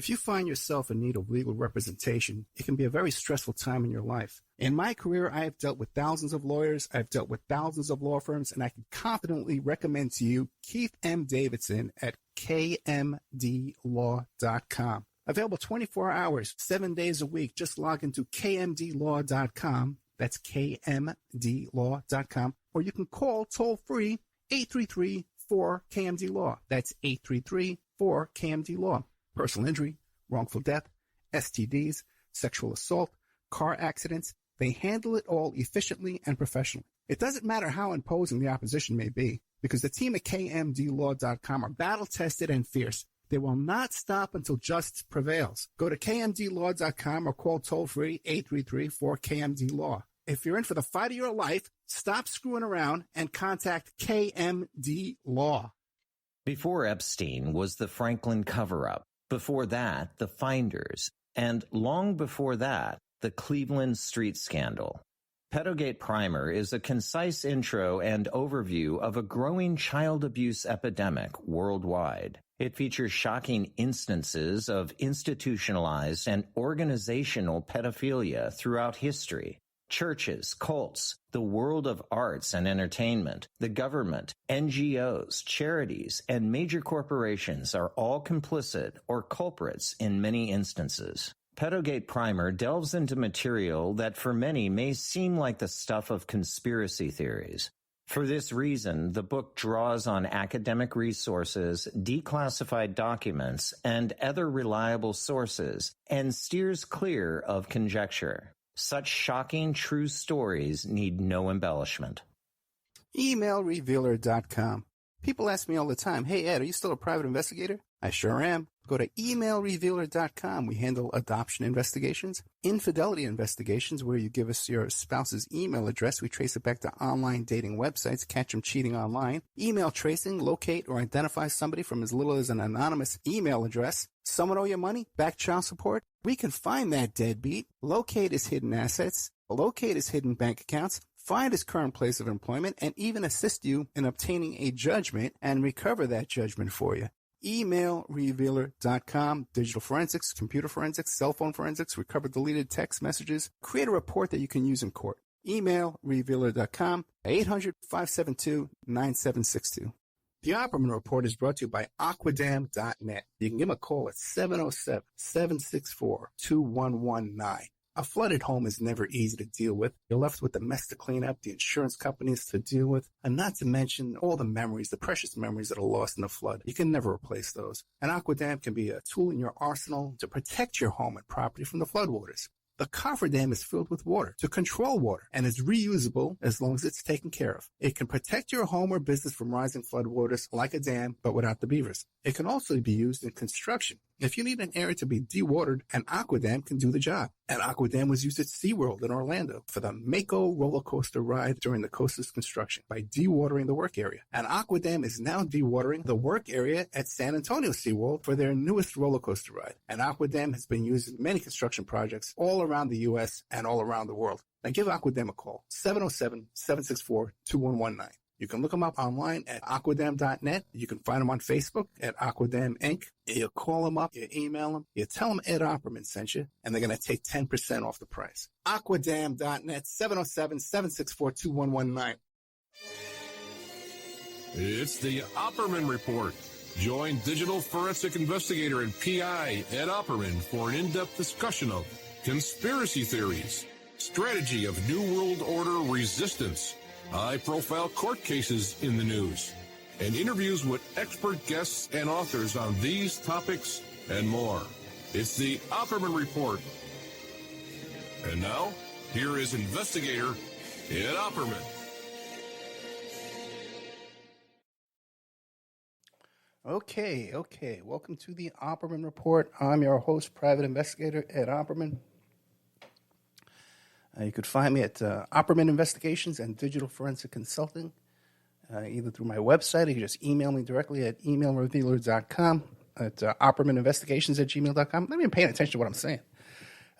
If you find yourself in need of legal representation, it can be a very stressful time in your life. In my career, I have dealt with thousands of lawyers, I've dealt with thousands of law firms, and I can confidently recommend to you Keith M. Davidson at kmdlaw.com. Available 24 hours, 7 days a week. Just log into kmdlaw.com. That's kmdlaw.com. Or you can call toll-free 833-4KMD-LAW. That's 833-4KMD-LAW. Personal injury, wrongful death, STDs, sexual assault, car accidents. They handle it all efficiently and professionally. It doesn't matter how imposing the opposition may be, because the team at kmdlaw.com are battle-tested and fierce. They will not stop until justice prevails. Go to kmdlaw.com or call toll-free 833-4KMD-LAW. If you're in for the fight of your life, stop screwing around and contact KMD Law. Before Epstein was the Franklin cover-up. Before that, the Finders. And long before that, the Cleveland Street Scandal. Pedogate Primer is a concise intro and overview of a growing child abuse epidemic worldwide. It features shocking instances of institutionalized and organizational pedophilia throughout history. Churches, cults, the world of arts and entertainment, the government, NGOs, charities, and major corporations are all complicit or culprits in many instances. Pedogate Primer delves into material that for many may seem like the stuff of conspiracy theories. For this reason, the book draws on academic resources, declassified documents, and other reliable sources, and steers clear of conjecture. Such shocking true stories need no embellishment. Emailrevealer.com. People ask me all the time, hey Ed, are you still a private investigator? I sure am. Go to emailrevealer.com. We handle adoption investigations, infidelity investigations, where you give us your spouse's email address. We trace it back to online dating websites, catch them cheating online. Email tracing, locate or identify somebody from as little as an anonymous email address. Someone owe you money? Back child support? We can find that deadbeat, locate his hidden assets, locate his hidden bank accounts, find his current place of employment, and even assist you in obtaining a judgment and recover that judgment for you. Emailrevealer.com. Digital forensics, computer forensics, cell phone forensics, recover deleted text messages. Create a report that you can use in court. Emailrevealer.com, 800-572-9762. The Opperman Report is brought to you by Aquadam.net. You can give them a call at 707-764-2119. A flooded home is never easy to deal with. You're left with the mess to clean up, the insurance companies to deal with, and not to mention all the memories, the precious memories that are lost in the flood. You can never replace those. And Aquadam can be a tool in your arsenal to protect your home and property from the floodwaters. The cofferdam is filled with water to control water and is reusable as long as it's taken care of. It can protect your home or business from rising floodwaters like a dam, but without the beavers. It can also be used in construction. If you need an area to be dewatered, an Aquadam can do the job. An Aquadam was used at SeaWorld in Orlando for the Mako roller coaster ride during the coaster's construction by dewatering the work area. An Aquadam is now dewatering the work area at San Antonio SeaWorld for their newest roller coaster ride. An Aquadam has been used in many construction projects all around the U.S. and all around the world. Now give Aquadam a call, 707-764-2119. You can look them up online at aquadam.net. You can find them on Facebook at Aquadam Inc. You call them up, you email them, you tell them Ed Opperman sent you, and they're going to take 10% off the price. Aquadam.net, 707-764-2119. It's the Opperman Report. Join digital forensic investigator and PI Ed Opperman for an in-depth discussion of conspiracy theories, strategy of New World Order resistance, high-profile court cases in the news, and interviews with expert guests and authors on these topics and more. It's the Opperman Report. And now, here is investigator Ed Opperman. Okay. Welcome to the Opperman Report. I'm your host, private investigator Ed Opperman. You could find me at Opperman Investigations and Digital Forensic Consulting, either through my website, or you can just email me directly at emailrevealer.com, at oppermaninvestigations@gmail.com. I'm not even paying attention to what I'm saying.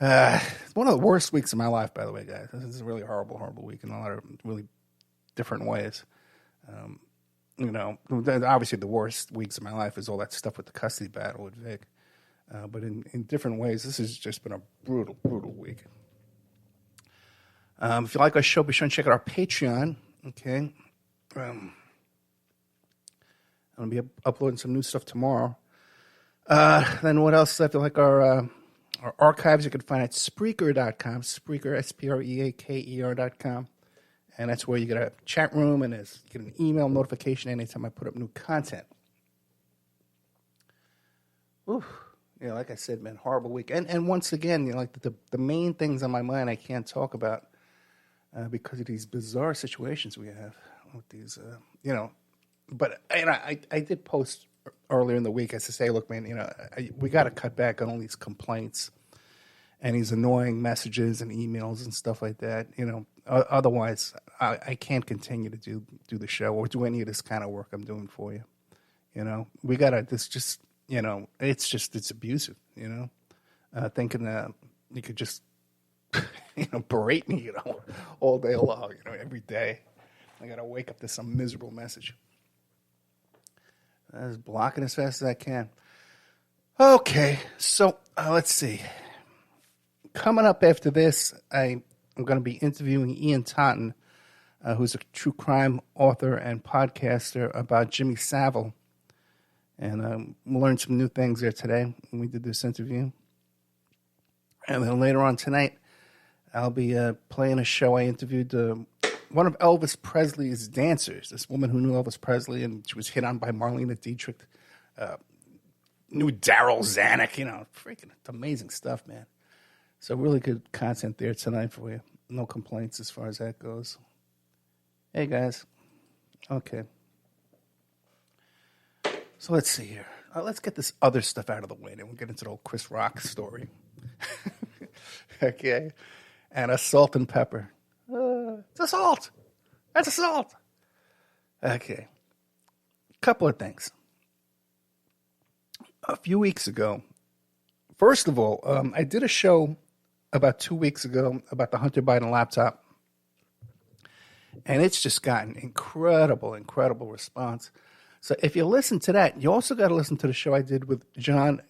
It's one of the worst weeks of my life, by the way, guys. This is a really horrible week in a lot of really different ways. Obviously the worst weeks of my life is all that stuff with the custody battle with Vic. but in different ways. This has just been a brutal, brutal week. If you like our show, be sure and check out our Patreon. Okay. I'm going to be uploading some new stuff tomorrow. Then what else? If you like our archives, you can find at Spreaker.com, Spreaker, Spreaker.com. And that's where you get a chat room and you get an email notification anytime I put up new content. Oof. Yeah, like I said, man, horrible week. And once again, like the main things on my mind I can't talk about because of these bizarre situations we have with these, But I did post earlier in the week as to say, look, man, we got to cut back on all these complaints and these annoying messages and emails and stuff like that. Otherwise, I can't continue to do the show or do any of this kind of work I'm doing for you. We got to, it's abusive, thinking that you could just, berate me, all day long, every day. I got to wake up to some miserable message. I was blocking as fast as I can. Okay, so let's see. Coming up after this, I'm going to be interviewing Ian Taunton, who's a true crime author and podcaster about Jimmy Savile. And we'll learn some new things there today when we did this interview. And then later on tonight, I'll be playing a show. I interviewed one of Elvis Presley's dancers, this woman who knew Elvis Presley, and she was hit on by Marlene Dietrich, knew Daryl Zanuck, freaking amazing stuff, man. So really good content there tonight for you. No complaints as far as that goes. Hey, guys. Okay. So let's see here. Let's get this other stuff out of the way, then we'll get into the old Chris Rock story. Okay. And a salt and pepper. It's assault. That's assault. Okay. Couple of things. A few weeks ago, first of all, I did a show about 2 weeks ago about the Hunter Biden laptop. And it's just gotten incredible response. So if you listen to that, you also got to listen to the show I did with John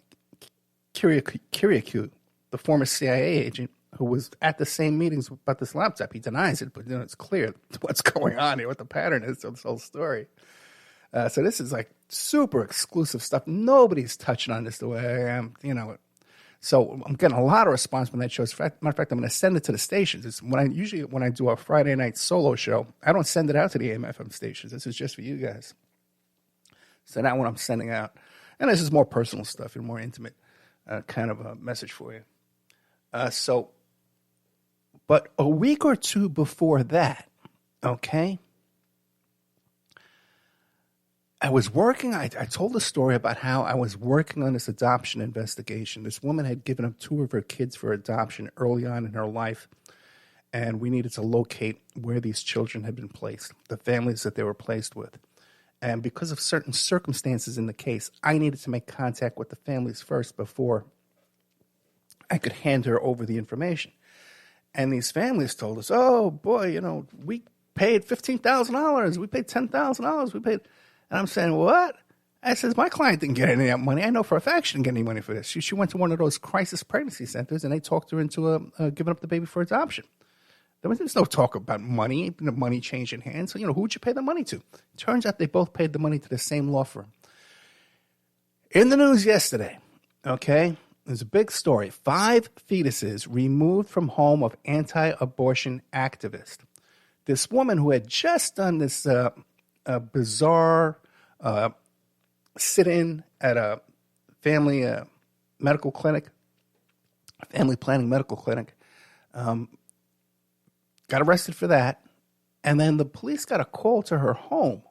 Kiriakou, the former CIA agent, who was at the same meetings about this laptop. He denies it, but it's clear what's going on here, what the pattern is of this whole story. So this is like super exclusive stuff. Nobody's touching on this the way I am, So I'm getting a lot of response from that show. Matter of fact, I'm going to send it to the stations. It's when I do a Friday night solo show, I don't send it out to the AM/FM stations. This is just for you guys. So that one I'm sending out. And this is more personal stuff and more intimate kind of a message for you. But a week or two before that, okay, I was working, I told a story about how I was working on this adoption investigation. This woman had given up 2 of her kids for adoption early on in her life, and we needed to locate where these children had been placed, the families that they were placed with. And because of certain circumstances in the case, I needed to make contact with the families first before I could hand her over the information. And these families told us, oh, boy, we paid $15,000. We paid $10,000. We paid. And I'm saying, what? I says, my client didn't get any of that money. I know for a fact she didn't get any money for this. She went to one of those crisis pregnancy centers, and they talked her into giving up the baby for adoption. There's no talk about money, the money changing hands. So, who would you pay the money to? Turns out they both paid the money to the same law firm. In the news yesterday, okay, there's a big story. 5 fetuses removed from home of anti-abortion activist. This woman who had just done this bizarre sit-in at a family medical clinic, family planning medical clinic, got arrested for that. And then the police got a call to her home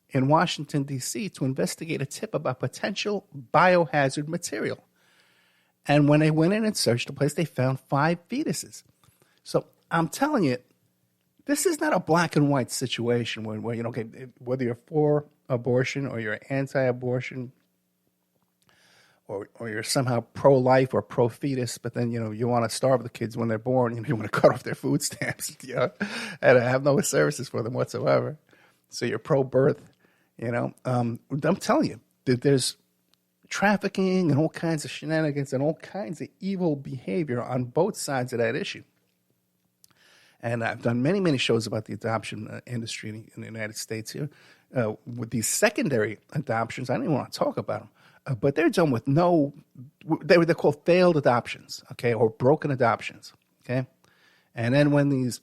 in Washington, D.C. to investigate a tip about potential biohazard material. And when they went in and searched the place, they found 5 fetuses. So I'm telling you, this is not a black and white situation where whether you're for abortion or you're anti-abortion or you're somehow pro-life or pro-fetus, but then, you want to starve the kids when they're born, you want to cut off their food stamps, and have no services for them whatsoever. So you're pro-birth, I'm telling you, there's trafficking and all kinds of shenanigans and all kinds of evil behavior on both sides of that issue. And I've done many, many shows about the adoption industry in the United States here. With these secondary adoptions, I don't even want to talk about them, but they're done with they're called failed adoptions, okay, or broken adoptions, okay? And then when these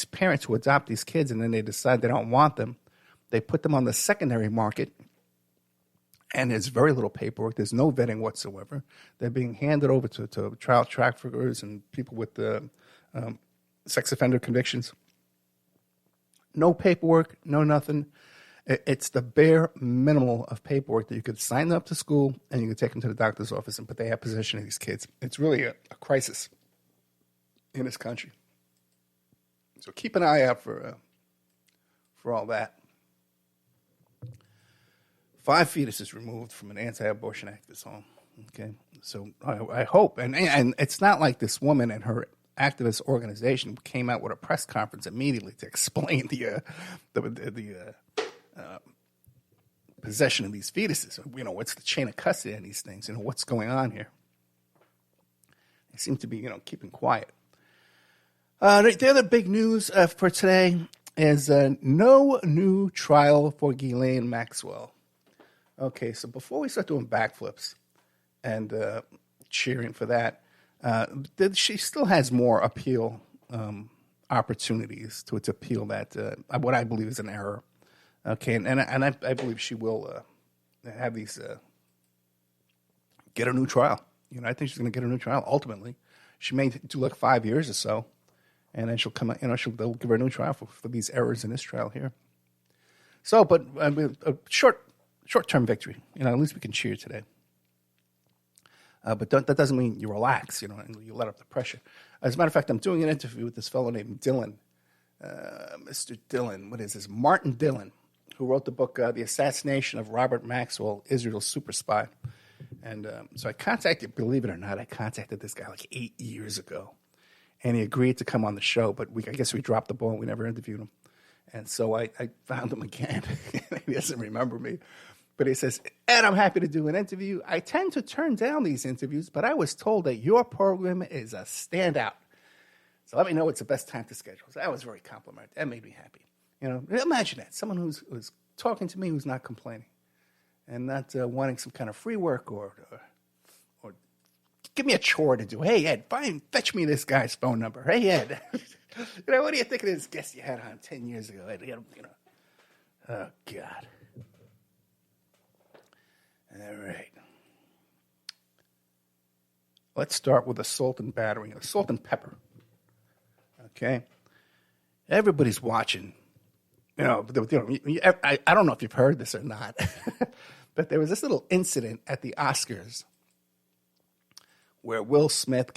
parents who adopt these kids and then they decide they don't want them, they put them on the secondary market, and there's very little paperwork. There's no vetting whatsoever. They're being handed over to child traffickers and people with sex offender convictions. No paperwork, no nothing. It's the bare minimal of paperwork that you could sign them up to school and you could take them to the doctor's office and put they have possession of these kids. It's really a crisis in this country. So keep an eye out for all that. 5 fetuses removed from an anti-abortion activist home. Okay, so I hope, and it's not like this woman and her activist organization came out with a press conference immediately to explain the possession of these fetuses. What's the chain of custody of these things? What's going on here? They seem to be, keeping quiet. The other big news for today is no new trial for Ghislaine Maxwell. Okay, so before we start doing backflips and cheering for that, she still has more appeal opportunities to appeal that what I believe is an error. Okay, and I believe she will have these get a new trial. I think she's going to get a new trial. Ultimately, she may do like 5 years or so, and then she'll come out. They'll give her a new trial for these errors in this trial here. So, but a short-term victory. At least we can cheer today. But that doesn't mean you relax, and you let up the pressure. As a matter of fact, I'm doing an interview with this fellow named Dylan, Mr. Dylan. What is this? Martin Dillon, who wrote the book, The Assassination of Robert Maxwell, Israel's Super Spy. And so believe it or not, I contacted this guy like 8 years ago. And he agreed to come on the show, but I guess we dropped the ball and we never interviewed him. And so I found him again. He doesn't remember me. But he says, Ed, I'm happy to do an interview. I tend to turn down these interviews, but I was told that your program is a standout. So let me know what's the best time to schedule. So that was very complimentary. That made me happy. Imagine that. Someone who's talking to me who's not complaining and not wanting some kind of free work or give me a chore to do. Hey, Ed, fetch me this guy's phone number. Hey, Ed, what do you think of this guest you had on 10 years ago? Ed, oh, God. All right. Let's start with assault and battery, assault and pepper. Okay. Everybody's watching. I don't know if you've heard this or not, but there was this little incident at the Oscars where Will Smith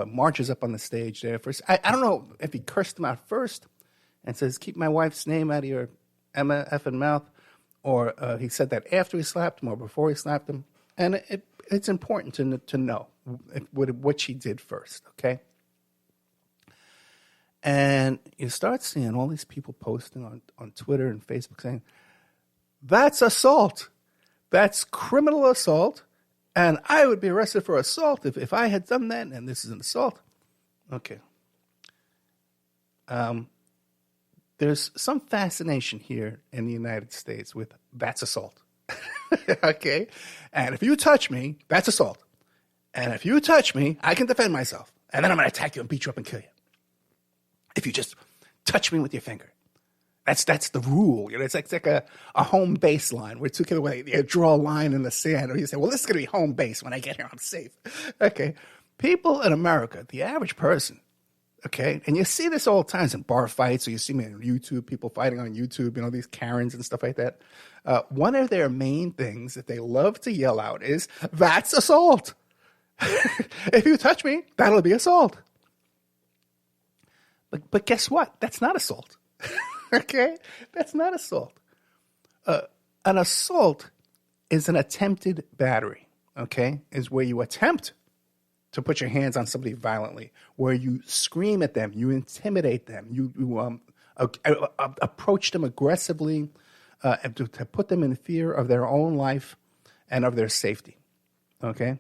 marches up on the stage there first. I don't know if he cursed him out first and says, "Keep my wife's name out of your Emma effing mouth," or he said that after he slapped him or before he slapped him. And it's important to know what she did first, okay? And you start seeing all these people posting on Twitter and Facebook saying, that's assault. That's criminal assault. And I would be arrested for assault if I had done that, and this is an assault. Okay. There's some fascination here in the United States with that's assault. Okay? And if you touch me, that's assault. And if you touch me, I can defend myself. And then I'm going to attack you and beat you up and kill you. If you just touch me with your finger. That's the rule. It's like a home base line where two kids you draw a line in the sand, or you say, well, this is going to be home base. When I get here, I'm safe. Okay. People in America, the average person, okay, and you see this all the time in bar fights, or you see me on YouTube, people fighting on YouTube, these Karens and stuff like that. One of their main things that they love to yell out is, that's assault. If you touch me, that'll be assault. But guess what? That's not assault. Okay? That's not assault. An assault is an attempted battery, okay? Is where you attempt to put your hands on somebody violently, where you scream at them, you intimidate them, you approach them aggressively to put them in fear of their own life and of their safety, Okay?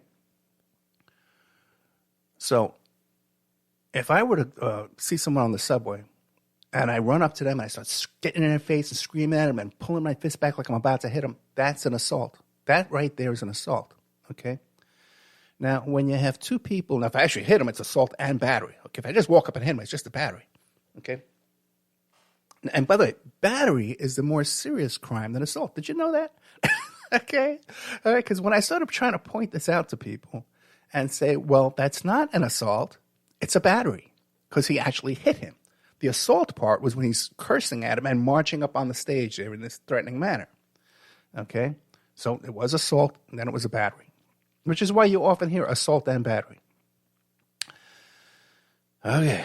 So if I were to see someone on the subway and I run up to them and I start getting in their face and screaming at them and pulling my fist back like I'm about to hit them, that's an assault. That right there is an assault. Okay? Now, when you have two people, now if I actually hit them, it's assault and battery. Okay? If I just walk up and hit them, it's just a battery. Okay? And by the way, battery is the more serious crime than assault. Did you know that? Okay? All right, because when I started trying to point this out to people and say, well, that's not an assault, it's a battery, because he actually hit him. The assault part was when he's cursing at him and marching up on the stage there in this threatening manner. Okay? So it was assault, and then it was a battery, which is why you often hear assault and battery. Okay.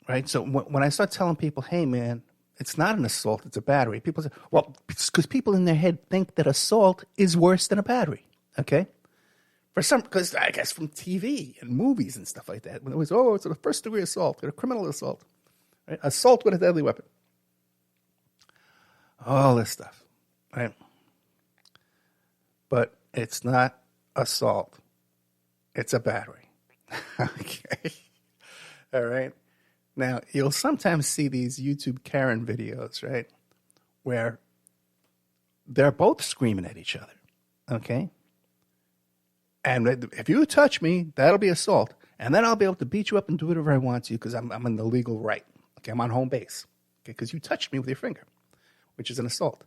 Right? So when I start telling people, hey, man, it's not an assault, it's a battery, people say, well, because people in their head think that assault is worse than a battery. Okay? Because I guess from TV and movies and stuff like that, when it was, it's a first-degree assault, a criminal assault. Right? Assault with a deadly weapon. All this stuff, right? But it's not assault. It's a battery. Okay? All right? Now, you'll sometimes see these YouTube Karen videos, right, where they're both screaming at each other, okay? And if you touch me, that'll be assault. And then I'll be able to beat you up and do whatever I want to because I'm in the legal right. Okay, I'm on home base. Okay, because you touched me with your finger, which is an assault.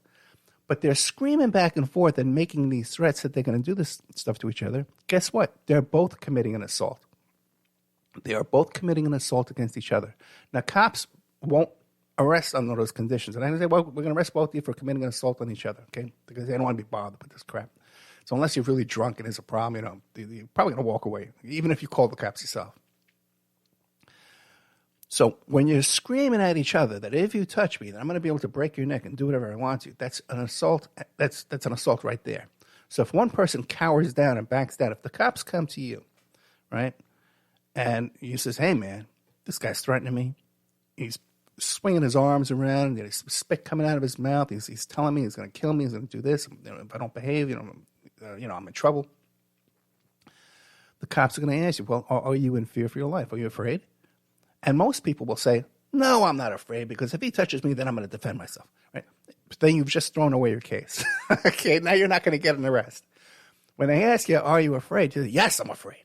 But they're screaming back and forth and making these threats that they're going to do this stuff to each other. Guess what? They're both committing an assault. They are both committing an assault against each other. Now, cops won't arrest under those conditions. And I say, well, we're going to arrest both of you for committing an assault on each other, okay? Because they don't want to be bothered with this crap. So unless you're really drunk and there's a problem, you're probably going to walk away, even if you call the cops yourself. So when you're screaming at each other that if you touch me, then I'm going to be able to break your neck and do whatever I want to, that's an assault. That's an assault right there. So if one person cowers down and backs down, if the cops come to you, right, and he says, hey, man, this guy's threatening me. He's swinging his arms around. There's spit coming out of his mouth. He's telling me he's going to kill me. He's going to do this. If I don't behave, I'm in trouble. The cops are going to ask you, well, are you in fear for your life? Are you afraid? And most people will say, no, I'm not afraid because if he touches me, then I'm going to defend myself. Right? But then you've just thrown away your case. Okay, now you're not going to get an arrest. When they ask you, are you afraid? You say, yes, I'm afraid.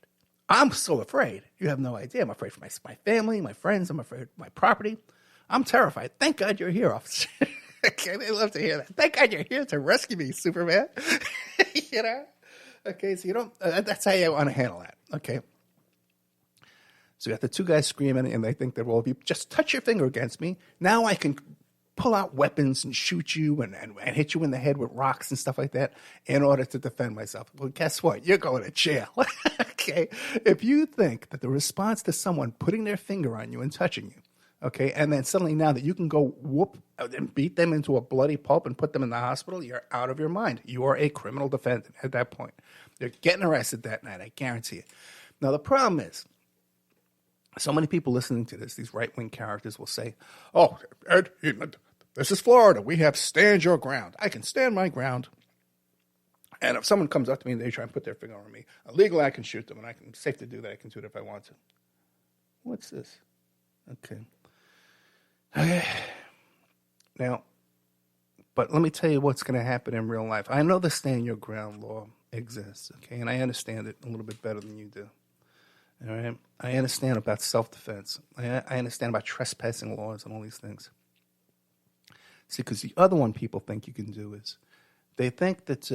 I'm so afraid. You have no idea. I'm afraid for my family, my friends. I'm afraid for my property. I'm terrified. Thank God you're here, officer. Okay, they love to hear that. Thank God you're here to rescue me, Superman. Okay, so you don't. That's how you want to handle that. Okay. So you got the two guys screaming, and they think that, well, if you just touch your finger against me, now I can pull out weapons and shoot you and hit you in the head with rocks and stuff like that in order to defend myself. Well, guess what? You're going to jail. Okay? If you think that the response to someone putting their finger on you and touching you, okay, and then suddenly now that you can go whoop and beat them into a bloody pulp and put them in the hospital, you're out of your mind. You are a criminal defendant at that point. You're getting arrested that night, I guarantee it. Now, the problem is, so many people listening to this, these right-wing characters will say, oh, Ed, this is Florida. We have stand your ground. I can stand my ground. And if someone comes up to me and they try and put their finger on me, legally I can shoot them, and it's safe to do that. I can do it if I want to. What's this? Okay. Now, but let me tell you what's going to happen in real life. I know the stand your ground law exists, okay, and I understand it a little bit better than you do. All right? I understand about self-defense. I understand about trespassing laws and all these things. See, because the other one people think you can do is they think that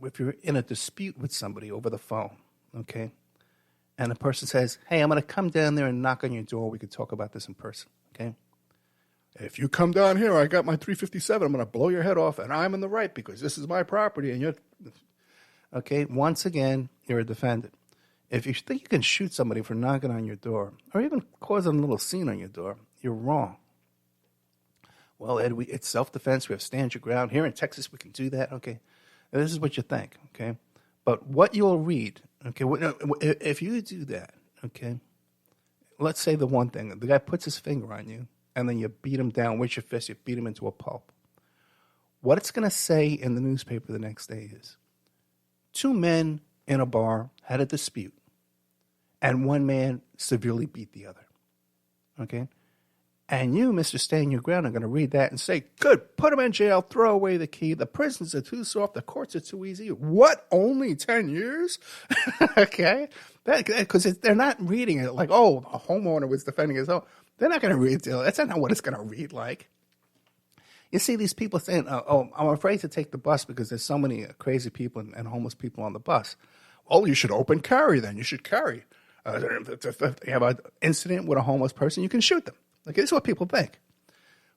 if you're in a dispute with somebody over the phone, okay, and the person says, hey, I'm going to come down there and knock on your door. We could talk about this in person, okay? If you come down here, I got my 357. I'm going to blow your head off, and I'm in the right because this is my property. And you're, okay, once again, you're a defendant. If you think you can shoot somebody for knocking on your door or even causing a little scene on your door, you're wrong. Well, Ed, it's self-defense. We have stand your ground. Here in Texas, we can do that. Okay, and this is what you think, okay? But what you'll read, okay, if you do that, okay, let's say the one thing, the guy puts his finger on you, and then you beat him down with your fist, you beat him into a pulp. What it's going to say in the newspaper the next day is, two men in a bar had a dispute, and one man severely beat the other. Okay? And you, Mr. Stand Your Ground, are going to read that and say, good, put him in jail, throw away the key. The prisons are too soft. The courts are too easy. What? Only 10 years? Okay? Because they're not reading it like, oh, the homeowner was defending his own. They're not going to read it. That's not what it's going to read like. You see these people saying, oh, I'm afraid to take the bus because there's so many crazy people and homeless people on the bus. Well, you should open carry then. You should carry. If you have an incident with a homeless person, you can shoot them. Okay, this is what people think.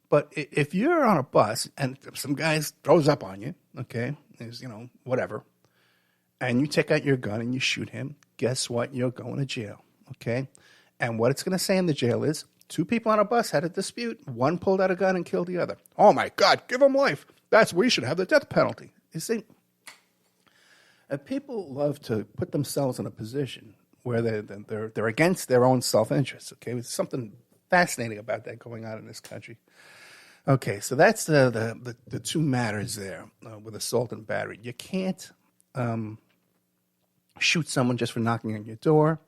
But if you're on a bus and some guy throws up on you, okay, is, whatever, and you take out your gun and you shoot him, guess what? You're going to jail, okay? And what it's going to say in the jail is, 2 people on a bus had a dispute. One pulled out a gun and killed the other. Oh, my God, give him life. We should have the death penalty. You see, people love to put themselves in a position where they're against their own self-interest, okay? There's something fascinating about that going on in this country. Okay, so that's the 2 matters there with assault and battery. You can't shoot someone just for knocking on your door.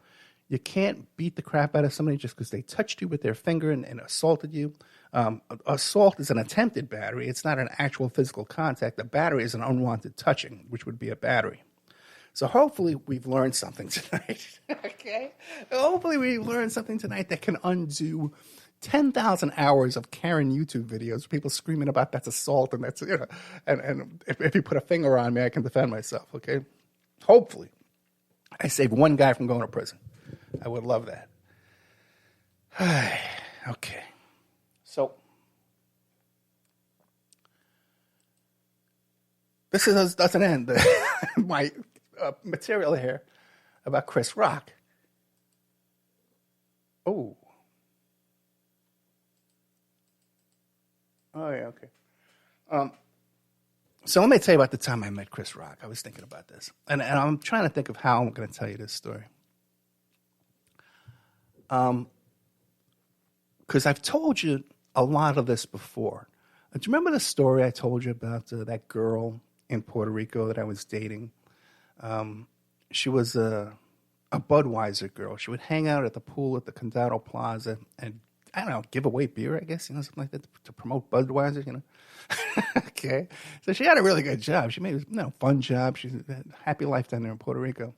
You can't beat the crap out of somebody just because they touched you with their finger and assaulted you. Assault is an attempted battery. It's not an actual physical contact. A battery is an unwanted touching, which would be a battery. So hopefully we've learned something tonight, okay? Hopefully we've learned something tonight that can undo 10,000 hours of Karen YouTube videos, people screaming about that's assault and that's, and if you put a finger on me, I can defend myself, okay? Hopefully. I saved one guy from going to prison. I would love that. Okay. So, this doesn't end my material here about Chris Rock. Oh, yeah, okay. So let me tell you about the time I met Chris Rock. I was thinking about this. And I'm trying to think of how I'm going to tell you this story. Because I've told you a lot of this before. Do you remember the story I told you about that girl in Puerto Rico that I was dating? She was a Budweiser girl. She would hang out at the pool at the Condado Plaza and, I don't know, give away beer, I guess, something like that to promote Budweiser, Okay. So she had a really good job. She made a fun job. She had a happy life down there in Puerto Rico.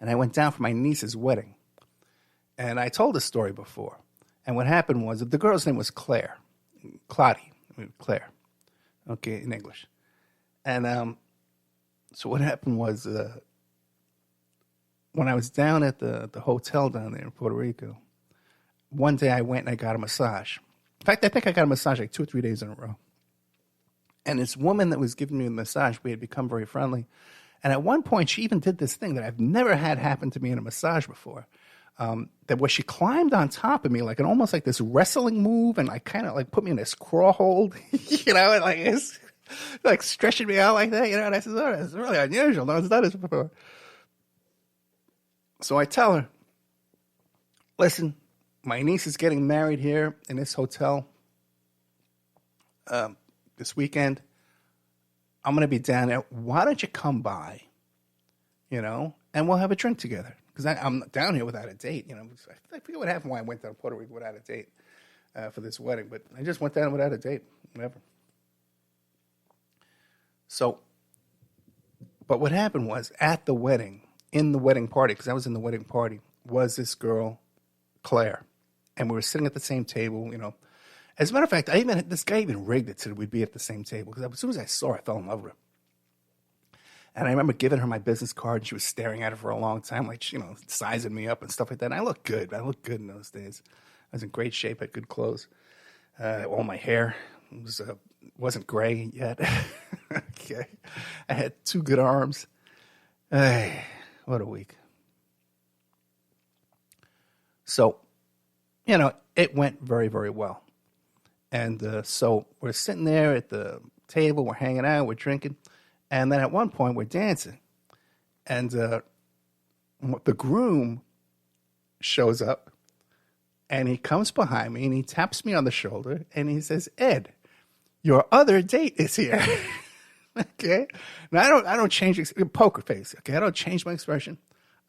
And I went down for my niece's wedding. And I told this story before. And what happened was, the girl's name was Claire. Claudia. Claire. Okay, in English. And so what happened was, when I was down at the hotel down there in Puerto Rico, one day I went and I got a massage. In fact, I think I got a massage like 2 or 3 days in a row. And this woman that was giving me the massage, we had become very friendly. And at one point, she even did this thing that I've never had happen to me in a massage before. That where she climbed on top of me, like almost like this wrestling move, and like kind of like put me in this crawl hold, and like it's like stretching me out like that, And I said, "Oh, it's really unusual. No one's done this before." So I tell her, "Listen, my niece is getting married here in this hotel this weekend. I'm going to be down there. Why don't you come by, and we'll have a drink together? Because I'm down here without a date. I forget what happened when I went down to Puerto Rico without a date for this wedding. But I just went down without a date, whatever. So, but what happened was at the wedding, in the wedding party, because I was in the wedding party, was this girl, Claire. And we were sitting at the same table, As a matter of fact, this guy even rigged it so that we'd be at the same table. Because as soon as I saw her, I fell in love with her. And I remember giving her my business card, and she was staring at it for a long time, like, sizing me up and stuff like that. And I looked good. I looked good in those days. I was in great shape, had good clothes. All my hair wasn't gray yet. Okay. I had 2 good arms. Hey, what a week. So, it went very, very well. And so we're sitting there at the table, we're hanging out, we're drinking. And then at one point, we're dancing. And the groom shows up, and he comes behind me, and he taps me on the shoulder, and he says, "Ed, your other date is here." Okay. Now I don't change poker face. Okay. I don't change my expression.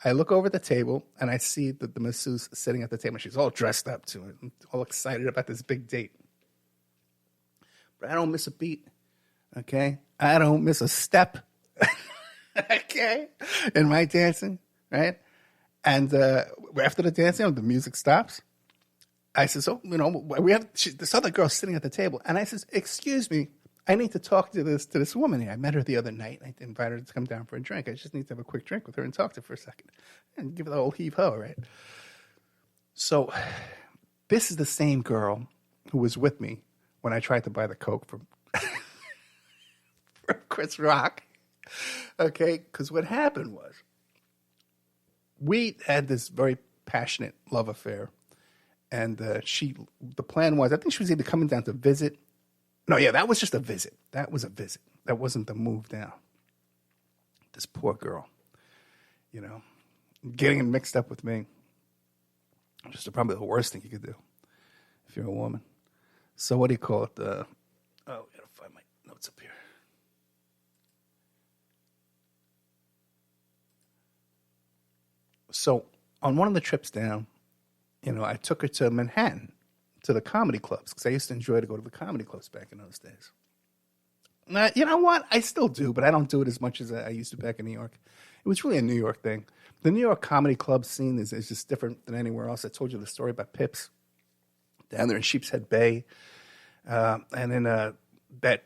I look over at the table and I see the masseuse sitting at the table. She's all dressed up to it, all excited about this big date. But I don't miss a beat. Okay. I don't miss a step. Okay. In my dancing. Right. And after the dancing, the music stops. I said, so, we have this other girl sitting at the table. And I says, excuse me, I need to talk to this woman here. I met her the other night. I invited her to come down for a drink. I just need to have a quick drink with her and talk to her for a second. And give her the old heave-ho, right? So this is the same girl who was with me when I tried to buy the Coke from Chris Rock. Okay? Because what happened was we had this very passionate love affair. And the plan was, I think she was either coming down to visit. No, yeah, that was just a visit. That was a visit. That wasn't the move down. This poor girl, getting mixed up with me. Just probably the worst thing you could do if you're a woman. So what do you call it? I gotta find my notes up here. So on one of the trips down, I took her to Manhattan, to the comedy clubs, because I used to enjoy to go to the comedy clubs back in those days. Now, you know what? I still do, but I don't do it as much as I used to back in New York. It was really a New York thing. The New York comedy club scene is just different than anywhere else. I told you the story about Pips down there in Sheepshead Bay. And then that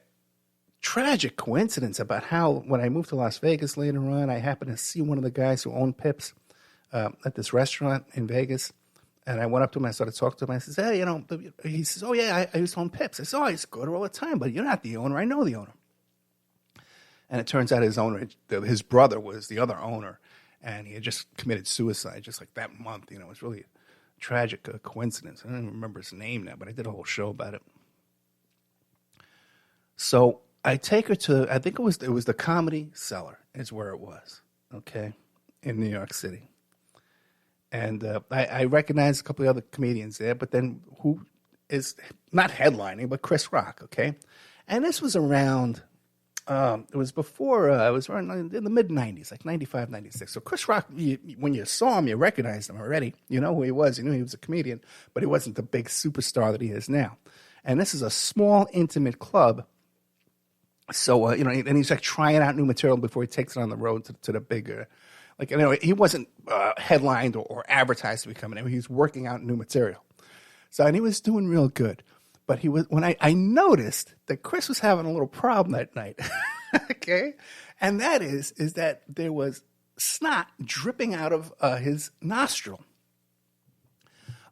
tragic coincidence about how when I moved to Las Vegas later on, I happened to see one of the guys who owned Pips at this restaurant in Vegas. And I went up to him, I started talking to him, I says, hey, he says, oh, yeah, I used to own Pips. I said, I used to go there all the time, but you're not the owner. I know the owner. And it turns out his brother was the other owner, and he had just committed suicide just like that month. It was really a tragic coincidence. I don't even remember his name now, but I did a whole show about it. So I take her to, I think it was the Comedy Cellar is where it was, okay, in New York City. And I recognize a couple of other comedians there, but then who is not headlining, but Chris Rock, okay? And this was around, it was before, it was around in the mid-'90s, like 95, 96. So Chris Rock, when you saw him, you recognized him already. You know who he was. You knew he was a comedian, but he wasn't the big superstar that he is now. And this is a small, intimate club. So, and he's like trying out new material before he takes it on the road to the bigger. He wasn't headlined or advertised to be coming in. He was working out new material. So, and he was doing real good. But when I noticed that Chris was having a little problem that night, okay? And that is that there was snot dripping out of his nostril.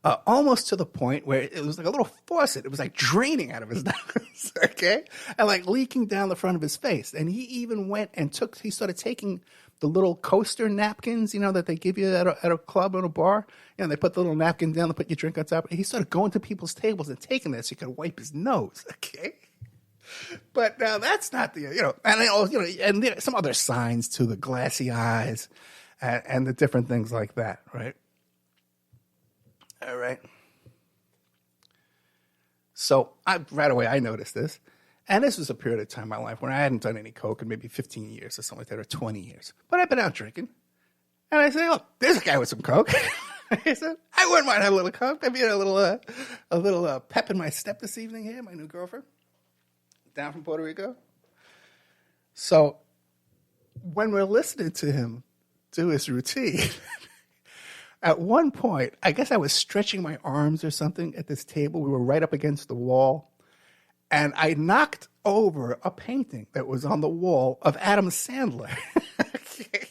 Almost to the point where it was like a little faucet. It was like draining out of his nose, okay? And like leaking down the front of his face. And he even went and he started taking the little coaster napkins, that they give you at a club or a bar. They put the little napkin down to put your drink on top. He started going to people's tables and taking this so he could wipe his nose, okay? But now that's not and there are some other signs to the glassy eyes and the different things like that, right? All right. So right away I noticed this. And this was a period of time in my life when I hadn't done any coke in maybe 15 years or something like that, or 20 years. But I've been out drinking. And I say, there's a guy with some coke. I said, I wouldn't mind having a little coke. Maybe a little pep in my step this evening here, my new girlfriend, down from Puerto Rico. So when we're listening to him do his routine, at one point, I guess I was stretching my arms or something at this table. We were right up against the wall. And I knocked over a painting that was on the wall of Adam Sandler. Okay.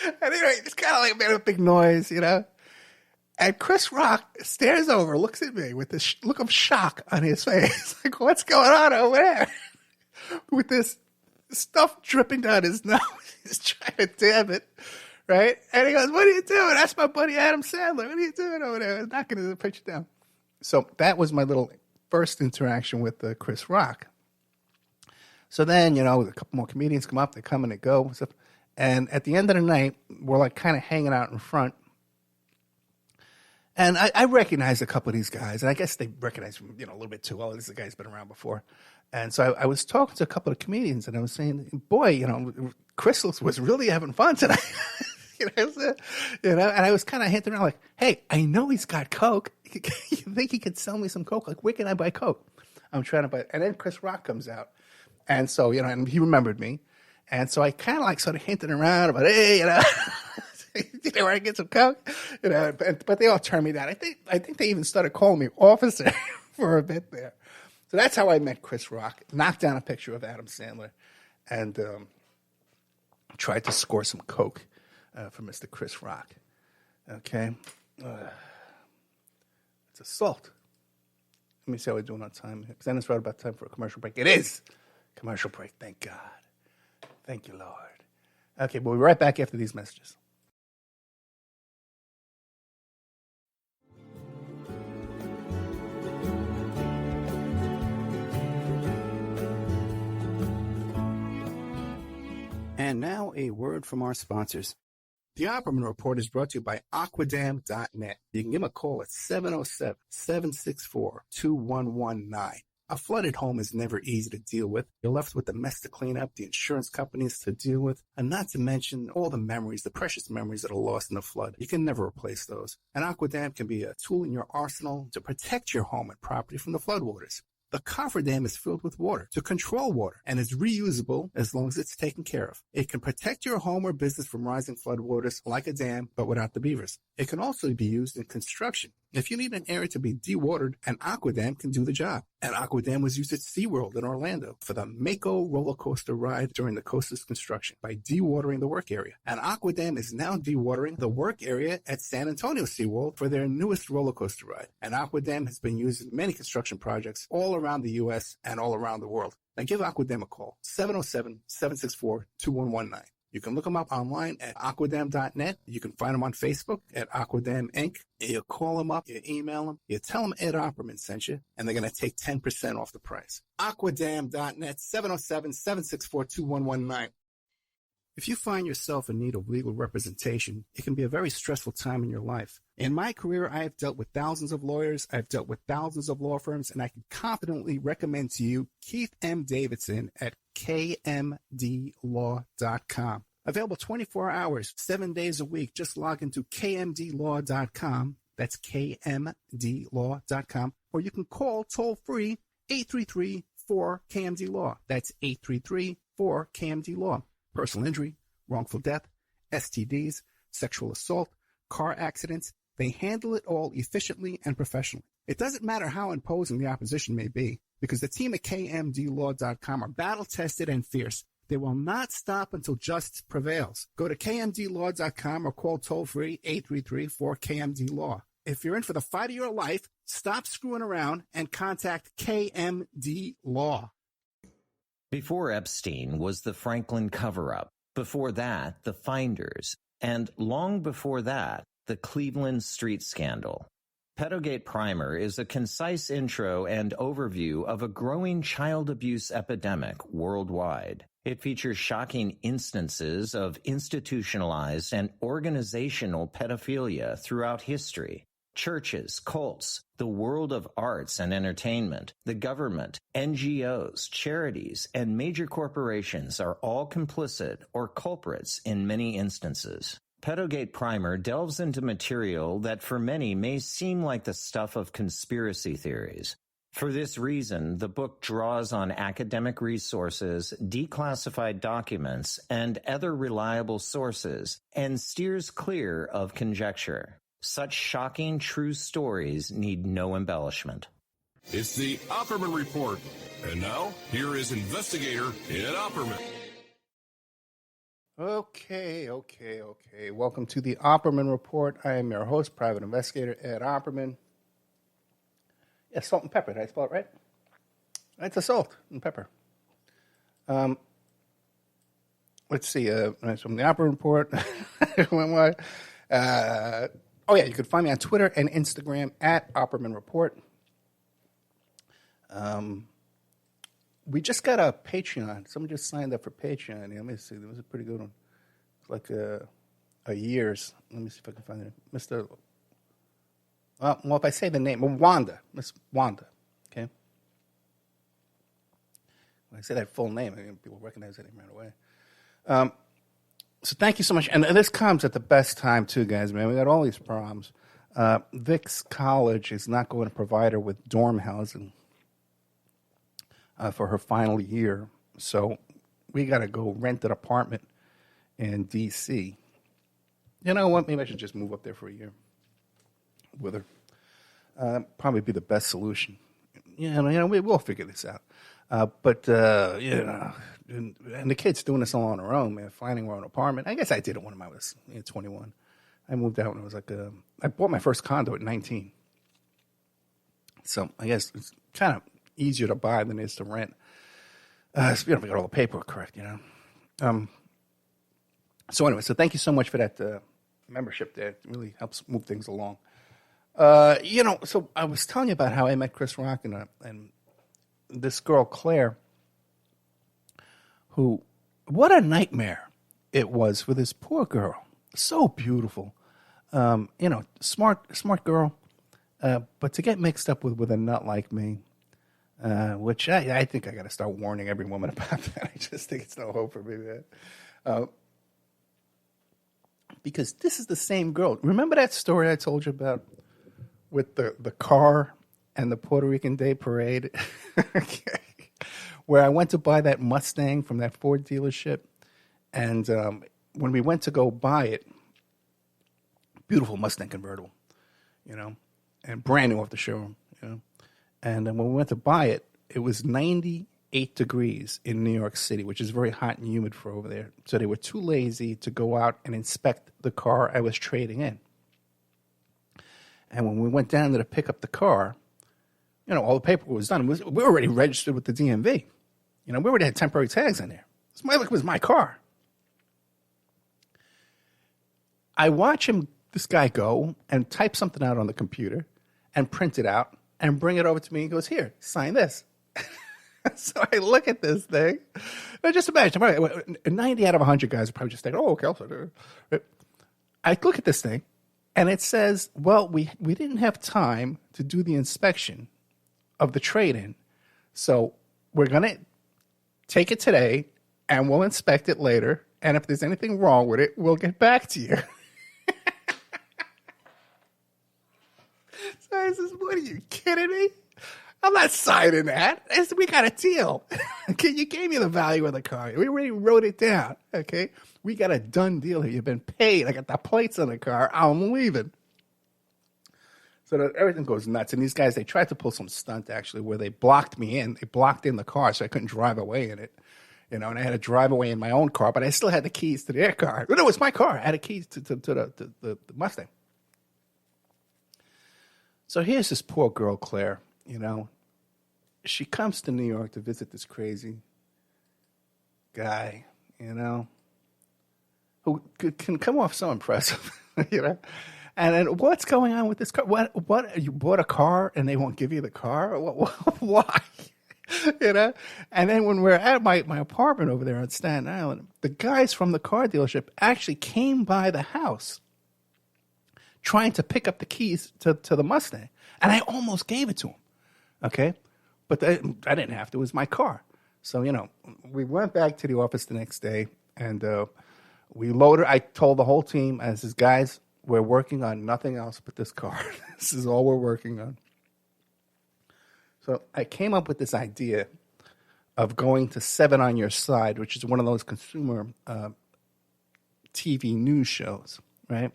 And anyway, it's kind of like made a big noise, And Chris Rock stares over, looks at me with this look of shock on his face. Like, what's going on over there? With this stuff dripping down his nose. He's trying to dab it, right? And he goes, what are you doing? That's my buddy Adam Sandler. What are you doing over there? Knocking the picture down. So that was my little first interaction with Chris Rock. So then, a couple more comedians come up, they come and they go. And at the end of the night, we're like kind of hanging out in front. And I recognized a couple of these guys, and I guess they recognized me, a little bit too. Oh, this guy's been around before. And so I was talking to a couple of comedians, and I was saying, boy, Chris was really having fun tonight. And I was kind of hinting around like, hey, I know he's got Coke. You think he could sell me some Coke? Like, where can I buy Coke? I'm trying to buy it. And then Chris Rock comes out. And so, and he remembered me. And so I kind of like sort of hinted around about, hey, where I get some Coke? But they all turned me down. I think they even started calling me officer for a bit there. So that's how I met Chris Rock. Knocked down a picture of Adam Sandler and tried to score some Coke for Mr. Chris Rock. Okay? It's assault. Let me see how we're doing on time. Because then it's right about time for a commercial break. It is! Commercial break, thank God. Thank you, Lord. Okay, we'll be right back after these messages. And now a word from our sponsors. The Opperman Report is brought to you by Aquadam.net. You can give them a call at 707-764-2119. A flooded home is never easy to deal with. You're left with the mess to clean up, the insurance companies to deal with, and not to mention all the memories, the precious memories that are lost in the flood. You can never replace those. And Aquadam can be a tool in your arsenal to protect your home and property from the floodwaters. The cofferdam is filled with water to control water and is reusable as long as it's taken care of. It can protect your home or business from rising floodwaters like a dam, but without the beavers. It can also be used in construction. If you need an area to be dewatered, an Aquadam can do the job. An Aquadam was used at SeaWorld in Orlando for the Mako roller coaster ride during the coaster's construction by dewatering the work area. An Aquadam is now dewatering the work area at San Antonio SeaWorld for their newest roller coaster ride. An Aquadam has been used in many construction projects all around the U.S. and all around the world. Now give Aquadam a call, 707-764-2119. You can look them up online at aquadam.net. You can find them on Facebook at Aquadam Inc. You call them up, you email them, you tell them Ed Opperman sent you, and they're going to take 10% off the price. Aquadam.net, 707-764-2119. If you find yourself in need of legal representation, it can be a very stressful time in your life. In my career, I have dealt with thousands of lawyers, I've dealt with thousands of law firms, and I can confidently recommend to you Keith M. Davidson at kmdlaw.com. Available 24 hours, 7 days a week. Just log into kmdlaw.com. That's kmdlaw.com. Or you can call toll-free 833-4KMD-LAW. That's 833-4KMD-LAW. Personal injury, wrongful death, STDs, sexual assault, car accidents. They handle it all efficiently and professionally. It doesn't matter how imposing the opposition may be, because the team at kmdlaw.com are battle-tested and fierce. They will not stop until justice prevails. Go to kmdlaw.com or call toll-free 833-4KMD-LAW. If you're in for the fight of your life, stop screwing around and contact KMD Law. Before Epstein was the Franklin cover-up. Before that, the Finders. And long before that, the Cleveland Street Scandal. Pedogate Primer is a concise intro and overview of a growing child abuse epidemic worldwide. It features shocking instances of institutionalized and organizational pedophilia throughout history. Churches, cults, the world of arts and entertainment, the government, NGOs, charities, and major corporations are all complicit or culprits in many instances. Pedogate Primer delves into material that for many may seem like the stuff of conspiracy theories. For this reason, the book draws on academic resources, declassified documents, and other reliable sources, and steers clear of conjecture. Such shocking true stories need no embellishment. It's the Opperman Report. And now, here is investigator Ed Opperman. Okay. Welcome to the Opperman Report. I am your host, private investigator Ed Opperman. Yeah, salt and pepper. Did I spell it right? It's a salt and pepper. Let's see. From the Opperman Report. You can find me on Twitter and Instagram at Opperman Report. We just got a Patreon. Someone just signed up for Patreon. Let me see. That was a pretty good one. It's like a year's. Let me see if I can find it. Mr. Well, if I say the name, Wanda. Miss Wanda. Okay. When I say that full name, I mean, people recognize that name right away. So thank you so much. And this comes at the best time, too, guys, man. We got all these problems. Vic's college is not going to provide her with dorm housing for her final year. So we got to go rent an apartment in D.C. You know what? Maybe I should just move up there for a year with her. Probably be the best solution. We'll figure this out. But and the kid's doing this all on her own, man, finding her own apartment. I guess I did it when I was 21. I moved out when I was I bought my first condo at 19. So I guess it's kind of easier to buy than it is to rent. If we got all the paperwork correct, So anyway, so thank you so much for that membership there. It really helps move things along. So I was telling you about how I met Chris Rock and this girl, Claire, who, what a nightmare it was for this poor girl. So beautiful. Smart girl, but to get mixed up with a nut like me, which I think I got to start warning every woman about that. I just think it's no hope for me, man. Because this is the same girl. Remember that story I told you about with the car and the Puerto Rican Day Parade? Okay. Where I went to buy that Mustang from that Ford dealership. And when we went to go buy it, beautiful Mustang convertible, and brand new off the showroom, And then when we went to buy it, it was 98 degrees in New York City, which is very hot and humid for over there. So they were too lazy to go out and inspect the car I was trading in. And when we went down there to pick up the car, all the paperwork was done. We were already registered with the DMV. We already had temporary tags in there. It was my car. I watch this guy go and type something out on the computer and print it out and bring it over to me. He goes, here, sign this. So I look at this thing. Now just imagine, 90 out of 100 guys are probably just thinking, oh, okay, I'll sign it. I look at this thing, and it says, well, we didn't have time to do the inspection of the trade-in, so we're going to take it today, and we'll inspect it later, and if there's anything wrong with it, we'll get back to you. So I says, what, are you kidding me? I'm not signing that. We got a deal. Okay, you gave me the value of the car. We already wrote it down. Okay, we got a done deal here. You've been paid. I got the plates on the car. I'm leaving. So that everything goes nuts. And these guys, they tried to pull some stunt actually, where they blocked me in. They blocked in the car, so I couldn't drive away in it. And I had to drive away in my own car, but I still had the keys to their car. No, it's my car. I had the keys to the Mustang. So here's this poor girl, Claire. She comes to New York to visit this crazy guy, who can come off so impressive, And then what's going on with this car? What? You bought a car and they won't give you the car? Why? And then when we're at my apartment over there on Staten Island, the guys from the car dealership actually came by the house trying to pick up the keys to the Mustang. And I almost gave it to him. Okay? But I didn't have to. It was my car. So, we went back to the office the next day, and we loaded. I told the whole team, I says, guys, we're working on nothing else but this car. This is all we're working on. So I came up with this idea of going to 7 on Your Side, which is one of those consumer TV news shows, right?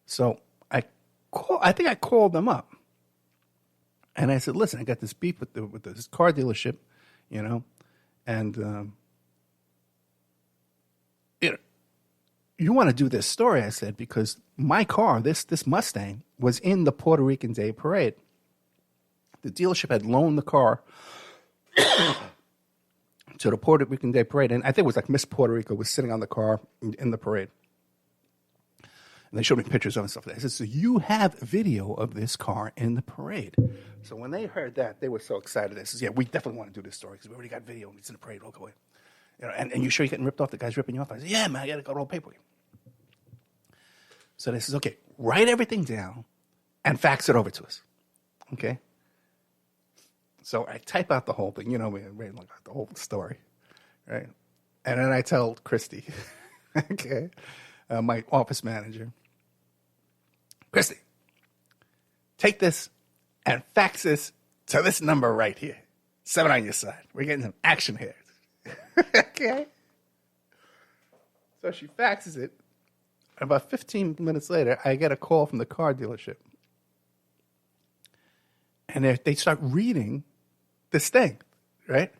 So I think I called them up. And I said, listen, I got this beef with this car dealership, and you want to do this story, I said, because my car, this Mustang, was in the Puerto Rican Day Parade. The dealership had loaned the car to the Puerto Rican Day Parade, and I think it was like Miss Puerto Rico was sitting on the car in the parade. And they showed me pictures of it and stuff like that. I said, so you have video of this car in the parade. So when they heard that, they were so excited. They said, yeah, we definitely want to do this story because we already got video and it's in the parade. We'll go away. And you sure you're getting ripped off? The guy's ripping you off? I said, yeah, man, I got to go to all paperwork. So they says, okay, write everything down and fax it over to us. Okay? So I type out the whole thing, we read like the whole story, right? And then I tell Christy, okay, my office manager, Christy, take this and fax this to this number right here. 7 on your side. We're getting some action here. Okay. So she faxes it. About 15 minutes later, I get a call from the car dealership. And they start reading this thing, right?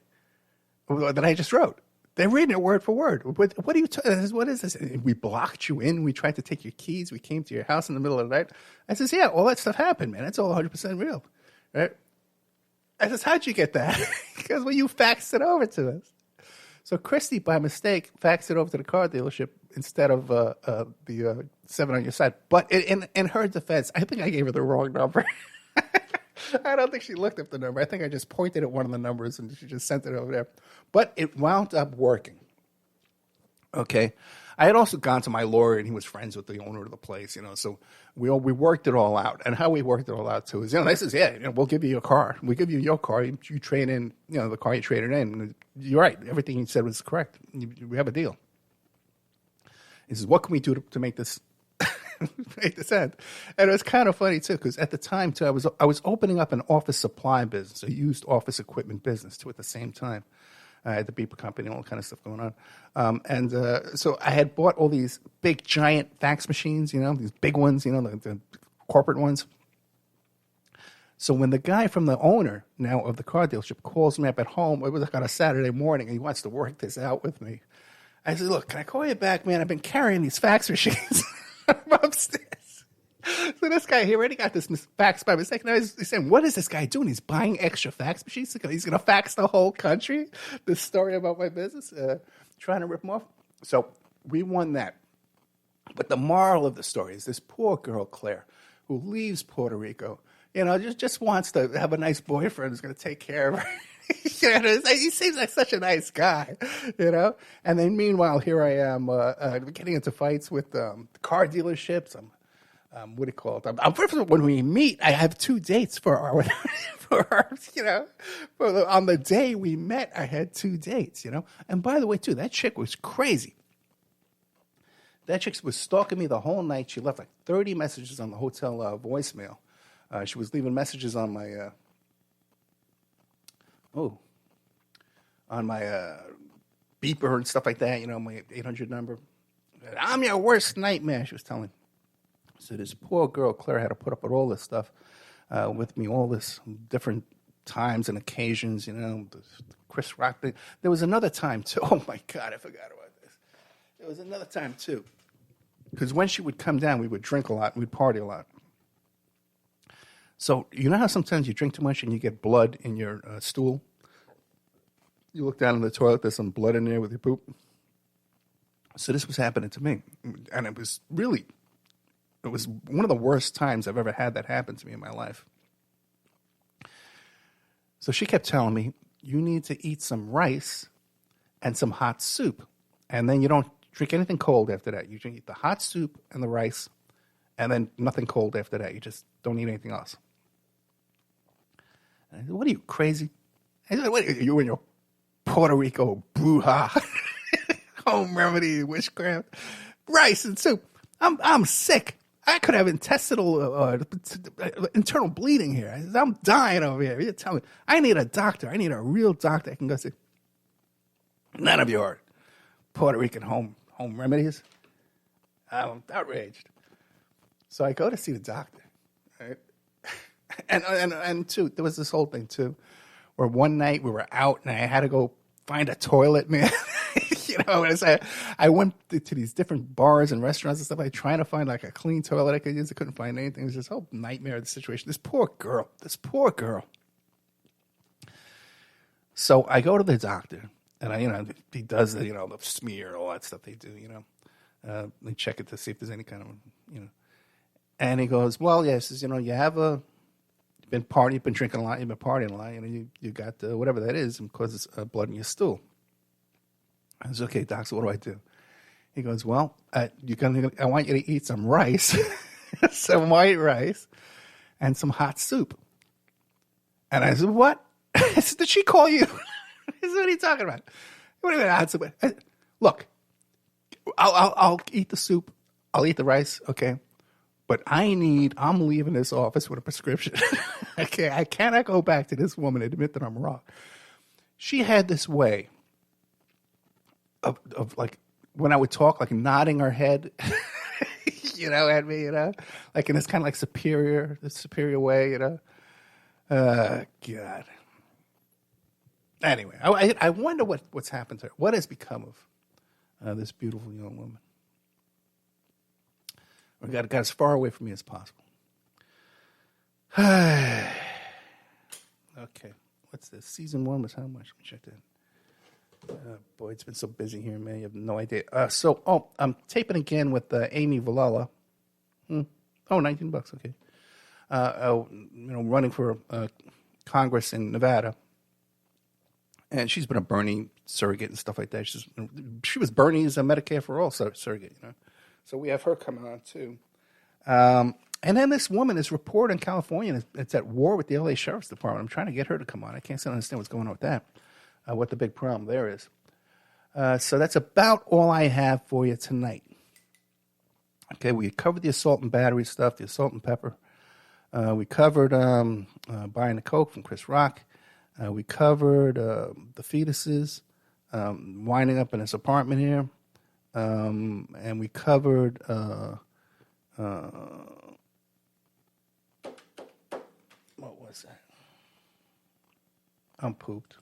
That I just wrote. They're reading it word for word. What are you what is this? We blocked you in. We tried to take your keys. We came to your house in the middle of the night. I says, yeah, all that stuff happened, man. That's all 100% real, right? I says, how'd you get that? Because you faxed it over to us. So Christy, by mistake, faxed it over to the car dealership instead of the 7 on your side. But in her defense, I think I gave her the wrong number. I don't think she looked up the number. I think I just pointed at one of the numbers and she just sent it over there. But it wound up working. Okay. I had also gone to my lawyer and he was friends with the owner of the place, so we worked it all out. And how we worked it all out too is, this is, we'll give you your car. We give you your car. You trade in, the car you traded in. You're right. Everything you said was correct. We have a deal. He says, what can we do to make this make this end? And it was kind of funny too, because at the time too, I was opening up an office supply business, a used office equipment business too at the same time. I had the beeper company, all kind of stuff going on. So I had bought all these big, giant fax machines, these big ones, the corporate ones. So when the guy from the owner now of the car dealership calls me up at home, it was like on a Saturday morning, and he wants to work this out with me. I said, look, can I call you back, man? I've been carrying these fax machines upstairs. So this guy, he already got this fax by mistake. Now he's saying, what is this guy doing? He's buying extra fax machines. He's going to fax the whole country. This story about my business, trying to rip him off. So we won that. But the moral of the story is this poor girl, Claire, who leaves Puerto Rico, just wants to have a nice boyfriend who's going to take care of her. He seems like such a nice guy, And then meanwhile, here I am getting into fights with car dealerships. What do you call it? First of all, when we meet, I have 2 dates for our, on the day we met, I had 2 dates, And by the way, too, that chick was crazy. That chick was stalking me the whole night. She left like 30 messages on the hotel voicemail. She was leaving messages on my, beeper and stuff like that, my 800 number. I'm your worst nightmare, she was telling me. So this poor girl, Claire, had to put up with all this stuff with me, all this different times and occasions, the Chris Rock thing. There was another time, too. Oh, my God, I forgot about this. There was another time, too. Because when she would come down, we would drink a lot and we'd party a lot. So you know how sometimes you drink too much and you get blood in your stool? You look down in the toilet, there's some blood in there with your poop. So this was happening to me. And it was one of the worst times I've ever had that happen to me in my life. So she kept telling me, you need to eat some rice and some hot soup. And then you don't drink anything cold after that. You eat the hot soup and the rice, and then nothing cold after that. You just don't eat anything else. And I said, what are you, crazy? I said, what are you in your Puerto Rico bruja, home remedy, witchcraft, rice and soup? I'm sick. I could have intestinal, internal bleeding here. I'm dying over here. You're telling me I need a doctor. I need a real doctor I can go see. None of your Puerto Rican home remedies. I'm outraged. So I go to see the doctor, right? And too, there was this whole thing too, where one night we were out and I had to go find a toilet, man. I went to these different bars and restaurants and stuff like trying to find like a clean toilet I could use. I couldn't find anything. It was this whole nightmare of the situation. This poor girl. So I go to the doctor and he does the, the smear, all that stuff they do, they check it to see if there's any kind of, and he goes, well, yes, you you've been drinking a lot, you've been partying a lot, you got whatever that is and causes blood in your stool. I was, okay, doc, so what do I do? He goes, well, I want you to eat some rice, some white rice, and some hot soup. And I said, what? Did she call you? What are you talking about? What do you mean? Look, I'll eat the soup. I'll eat the rice. Okay. But I'm leaving this office with a prescription. Okay. I cannot go back to this woman and admit that I'm wrong. She had this way of like, when I would talk, like nodding her head, at me, like in this kind of like superior way, God. Anyway, I wonder what's happened to her. What has become of this beautiful young woman? We got as far away from me as possible. Okay. What's this? Season 1 was how much? Let me check that. Boy, it's been so busy here, man. You have no idea. I'm taping again with Amy Villela. $19. Okay. Running for Congress in Nevada. And she's been a Bernie surrogate and stuff like that. She was Bernie's Medicare for All surrogate, So we have her coming on, too. And then this woman, this reporter in California, it's at war with the L.A. Sheriff's Department. I'm trying to get her to come on. I can't understand what's going on with that, what the big problem there is. So that's about all I have for you tonight. Okay, we covered the assault and battery stuff, the assault and pepper. We covered buying the Coke from Chris Rock. We covered the fetuses winding up in his apartment here. And we covered what was that? I'm pooped,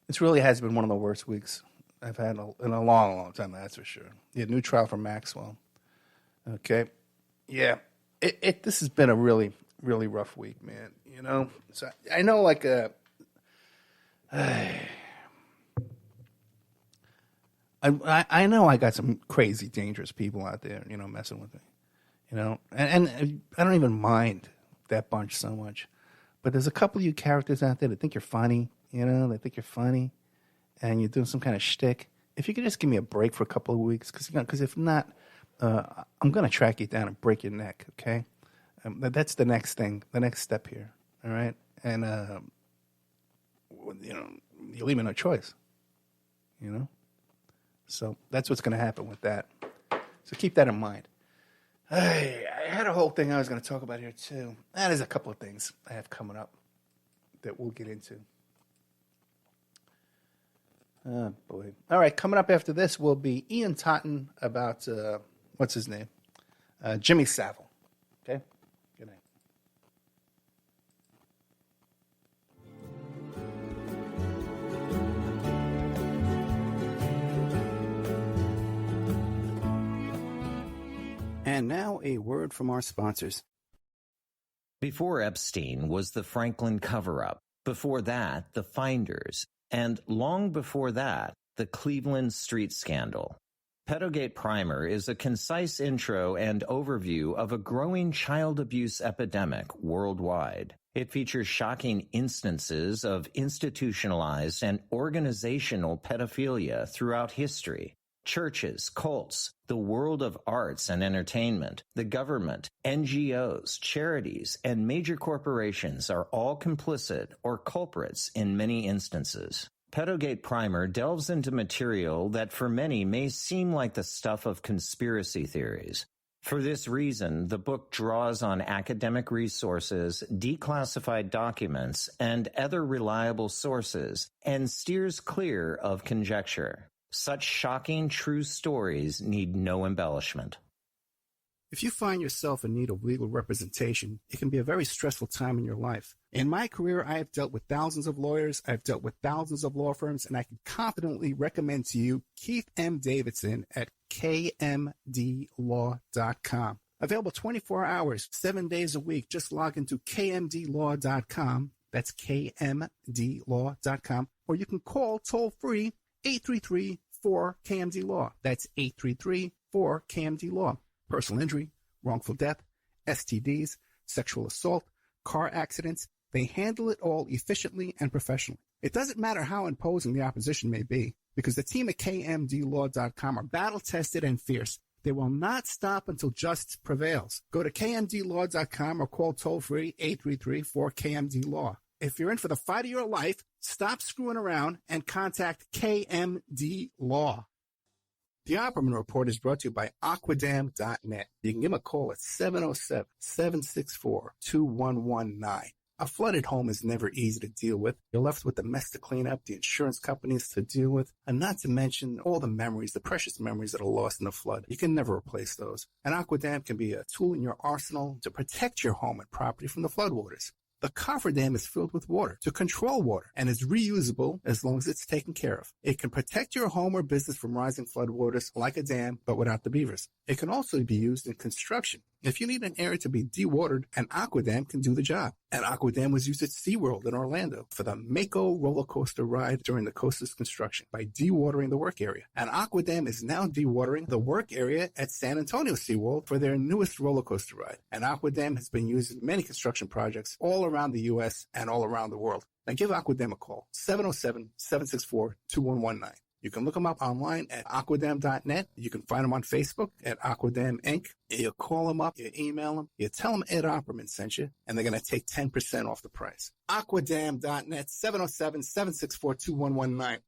This really has been one of the worst weeks I've had in a long, long time, that's for sure. Yeah, new trial for Maxwell. Okay. Yeah. This has been a really, really rough week, man. So I know I know I got some crazy, dangerous people out there, messing with me, and I don't even mind that bunch so much. But there's a couple of you characters out there that think you're funny, they think you're funny, and you're doing some kind of shtick. If you could just give me a break for a couple of weeks, because if not, I'm going to track you down and break your neck, okay? That's the next thing, the next step here, all right? And, you leave me no choice, So that's what's going to happen with that. So keep that in mind. I had a whole thing I was going to talk about here, too. There's a couple of things I have coming up that we'll get into. Oh, boy. All right, coming up after this will be Ian Totten about, what's his name? Jimmy Savile. Okay? Good night. And now a word from our sponsors. Before Epstein was the Franklin cover-up. Before that, the Finders. And long before that, the Cleveland Street Scandal. Pedogate Primer is a concise intro and overview of a growing child abuse epidemic worldwide. It features shocking instances of institutionalized and organizational pedophilia throughout history. Churches, cults, the world of arts and entertainment, the government, NGOs, charities, and major corporations are all complicit or culprits in many instances. Pedogate Primer delves into material that for many may seem like the stuff of conspiracy theories. For this reason, the book draws on academic resources, declassified documents, and other reliable sources, and steers clear of conjecture. Such shocking true stories need no embellishment. If you find yourself in need of legal representation, it can be a very stressful time in your life. In my career, I have dealt with thousands of lawyers, I've dealt with thousands of law firms, and I can confidently recommend to you Keith M. Davidson at kmdlaw.com. Available 24 hours, 7 days a week. Just log into kmdlaw.com. That's kmdlaw.com. Or you can call toll-free 833-4KMD-LAW. That's 833-4KMD-LAW. Personal injury, wrongful death, STDs, sexual assault, car accidents, they handle it all efficiently and professionally. It doesn't matter how imposing the opposition may be, because the team at KMDlaw.com are battle-tested and fierce. They will not stop until justice prevails. Go to kmdlaw.com or call toll-free 833-4KMD-LAW. If you're in for the fight of your life, stop screwing around and contact KMD Law. The Opperman Report is brought to you by Aquadam.net. You can give them a call at 707-764-2119. A flooded home is never easy to deal with. You're left with the mess to clean up, the insurance companies to deal with, and not to mention all the memories, the precious memories that are lost in the flood. You can never replace those. And Aquadam can be a tool in your arsenal to protect your home and property from the floodwaters. The cofferdam is filled with water to control water and is reusable as long as it's taken care of. It can protect your home or business from rising floodwaters like a dam, but without the beavers. It can also be used in construction. If you need an area to be dewatered, an Aquadam can do the job. An Aquadam was used at SeaWorld in Orlando for the Mako roller coaster ride during the coaster's construction by dewatering the work area. An Aquadam is now dewatering the work area at San Antonio SeaWorld for their newest roller coaster ride. An Aquadam has been used in many construction projects all around the U.S. and all around the world. Now give Aquadam a call, 707-764-2119. You can look them up online at aquadam.net. You can find them on Facebook at Aquadam Inc. You call them up, you email them, you tell them Ed Opperman sent you, and they're going to take 10% off the price. Aquadam.net, 707-764-2119.